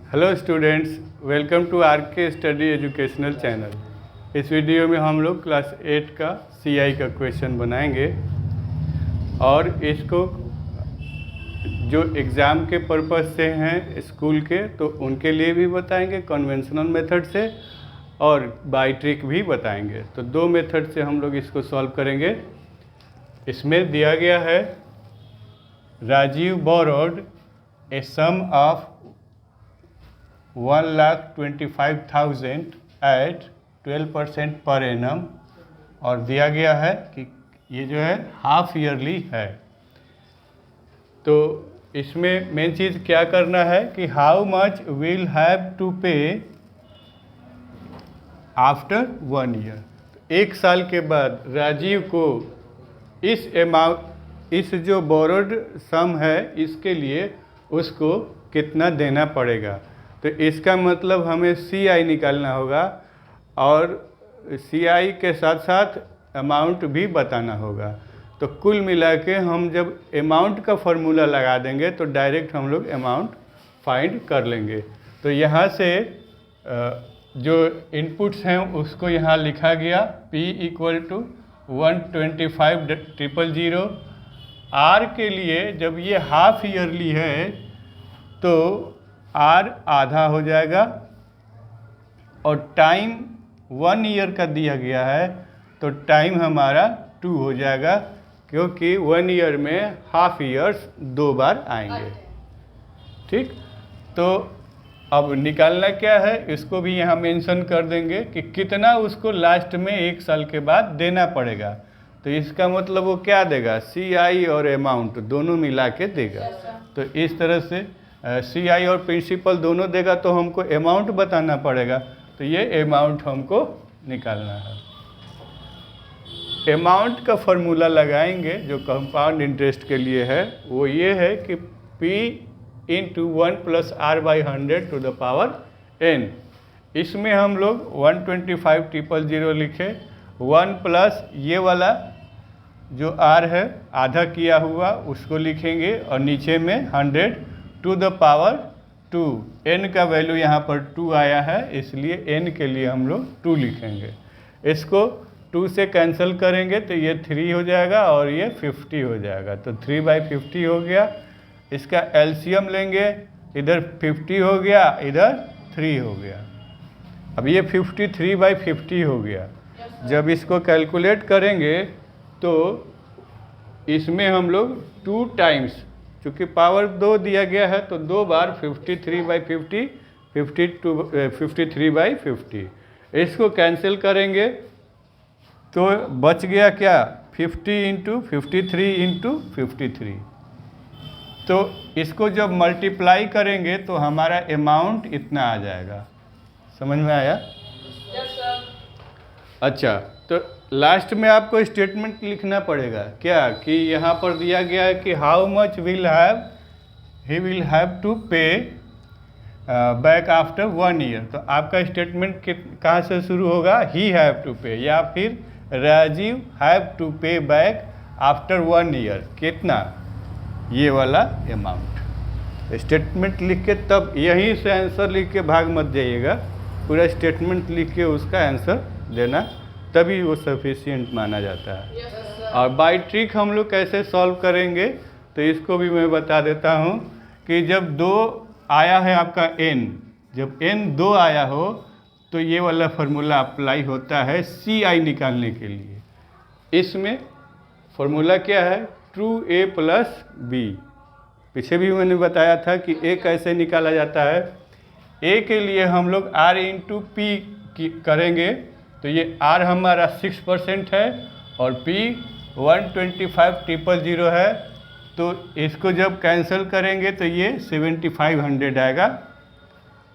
Hello students, welcome to R K study educational channel. इस video में हम लोग क्लास 8 का सीआई का क्वेश्चन बनाएंगे और इसको जो एग्ज़ाम के पर्पज़ से हैं स्कूल के तो उनके लिए भी बताएंगे कन्वेंशनल मेथड से, और बाय ट्रिक भी बताएंगे। तो दो मेथड से हम लोग इसको सॉल्व करेंगे। इसमें दिया गया है Rajiv borrowed a sum of 1,25,000 at 12% per annum, और दिया गया है कि ये जो है हाफ ईयरली है। तो इसमें मेन चीज़ क्या करना है कि how much will have to pay after 1 year. एक साल के बाद राजीव को इस अमाउंट, इस जो बोरोड सम है इसके लिए उसको कितना देना पड़ेगा। तो इसका मतलब हमें सीआई निकालना होगा और सीआई के साथ साथ अमाउंट भी बताना होगा। तो कुल मिला के हम जब अमाउंट का फॉर्मूला लगा देंगे तो डायरेक्ट हम लोग अमाउंट फाइंड कर लेंगे। तो यहाँ से जो इनपुट्स हैं उसको यहाँ लिखा गया P = 125,000। आर के लिए जब ये हाफ ईयरली है तो आर आधा हो जाएगा, और टाइम 1 ईयर का दिया गया है तो टाइम हमारा 2 हो जाएगा, क्योंकि 1 ईयर में हाफ ईयर्स 2 बार आएंगे। ठीक, तो अब निकालना क्या है इसको भी यहाँ मेंशन कर देंगे कि कितना उसको लास्ट में 1 साल के बाद देना पड़ेगा। तो इसका मतलब वो क्या देगा, सीआई और अमाउंट दोनों मिला के देगा। तो इस तरह से सीआई और प्रिंसिपल दोनों देगा तो हमको अमाउंट बताना पड़ेगा। तो ये अमाउंट हमको निकालना है। अमाउंट का फॉर्मूला लगाएंगे जो कंपाउंड इंटरेस्ट के लिए है, वो ये है कि P × 1 + R/100 n। इसमें हम लोग 125,000 लिखे, 1 प्लस ये वाला जो R है आधा किया हुआ उसको लिखेंगे, और नीचे में 100 ⁻²। n का वैल्यू यहाँ पर 2 आया है, इसलिए n के लिए हम लोग 2 लिखेंगे। इसको 2 से कैंसिल करेंगे तो ये 3 हो जाएगा और ये 50 हो जाएगा। तो 3/50 हो गया। इसका एलसीएम लेंगे, इधर 50 हो गया, इधर 3 हो गया। अब ये 53/50 हो गया। जब इसको कैलकुलेट करेंगे तो इसमें हम लोग 2 टाइम्स, चूँकि पावर 2 दिया गया है तो 2 बार 53/50, 53/50। इसको कैंसिल करेंगे तो बच गया क्या, 50 × 53 × 53। तो इसको जब मल्टीप्लाई करेंगे तो हमारा अमाउंट इतना आ जाएगा। समझ में आया? अच्छा, तो लास्ट में आपको स्टेटमेंट लिखना पड़ेगा क्या, कि यहाँ पर दिया गया है कि how much he will have to pay back after 1 year. तो आपका स्टेटमेंट कहाँ से शुरू होगा, ही हैव टू पे, या फिर Rajiv have to pay back after 1 year. कितना, ये वाला अमाउंट। स्टेटमेंट लिख के तब यहीं से आंसर लिख के भाग मत जाइएगा, पूरा स्टेटमेंट लिख के उसका आंसर देना, तभी वो सफिशिएंट माना जाता है। और बाय ट्रिक हम लोग कैसे सॉल्व करेंगे तो इसको भी मैं बता देता हूँ कि जब 2 आया है आपका n, जब n 2 आया हो तो ये वाला फार्मूला अप्लाई होता है CI निकालने के लिए। इसमें फार्मूला क्या है, 2a + b। पीछे भी मैंने बताया था कि a कैसे निकाला जाता है। a के लिए हम लोग R × P करेंगे, तो ये R हमारा 6% है और P 125,000 है। तो इसको जब कैंसिल करेंगे तो ये 7,500 आएगा।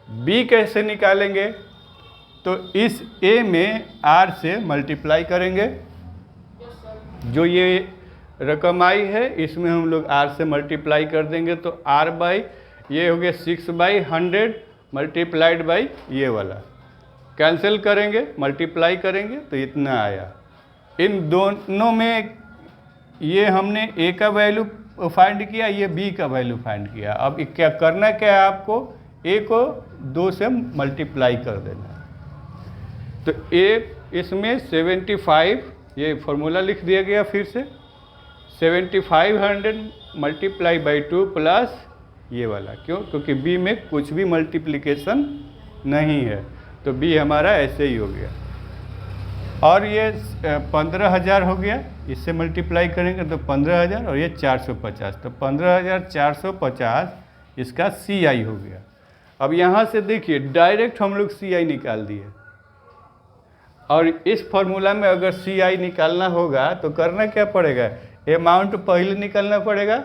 B कैसे निकालेंगे, तो इस A में R से मल्टीप्लाई करेंगे। जो ये रकम आई है इसमें हम लोग R से मल्टीप्लाई कर देंगे, तो R/ ये हो गया 6/100 मल्टीप्लाइड बाई ये वाला। कैंसिल करेंगे, मल्टीप्लाई करेंगे तो इतना आया। इन दोनों में ये हमने A का वैल्यू फाइंड किया, ये B का वैल्यू फाइंड किया। अब क्या करना क्या है आपको, ए को 2 से मल्टीप्लाई कर देना है। तो ए इसमें 75, ये फॉर्मूला लिख दिया गया फिर से, 7500 मल्टीप्लाई बाई 2 प्लस ये वाला, क्यों? क्योंकि बी में कुछ भी मल्टीप्लिकेशन नहीं है, तो बी हमारा ऐसे ही हो गया। और ये 15,000 हो गया, इससे मल्टीप्लाई करेंगे तो 15,000, और ये 450, तो 15,450 इसका सी आई हो गया। अब यहाँ से देखिए डायरेक्ट हम लोग सी आई निकाल दिए, और इस फॉर्मूला में अगर सी आई निकालना होगा तो करना क्या पड़ेगा? अमाउंट पहले निकालना पड़ेगा,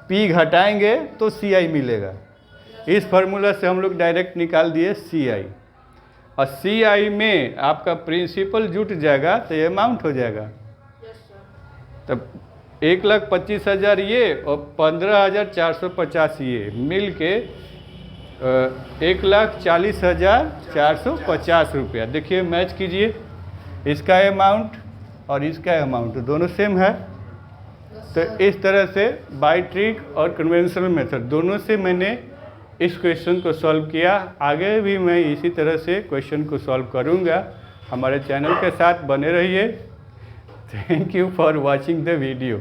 पी घटाएंगे तो सी आई मिलेगा। इस फार्मूला से हम लोग डायरेक्ट निकाल दिए सी आई, और सी आई में आपका प्रिंसिपल जुट जाएगा तो ये अमाउंट हो जाएगा। तब 1,25,000 ये और 15,450 ये मिल के 1,40,450 रुपया। देखिए मैच कीजिए, इसका अमाउंट और इसका अमाउंट दोनों सेम है। तो इस तरह से बाय ट्रिक और कन्वेंशनल मेथड दोनों से मैंने इस क्वेश्चन को सॉल्व किया। आगे भी मैं इसी तरह से क्वेश्चन को सॉल्व करूंगा। हमारे चैनल के साथ बने रहिए। Thank you for watching the video.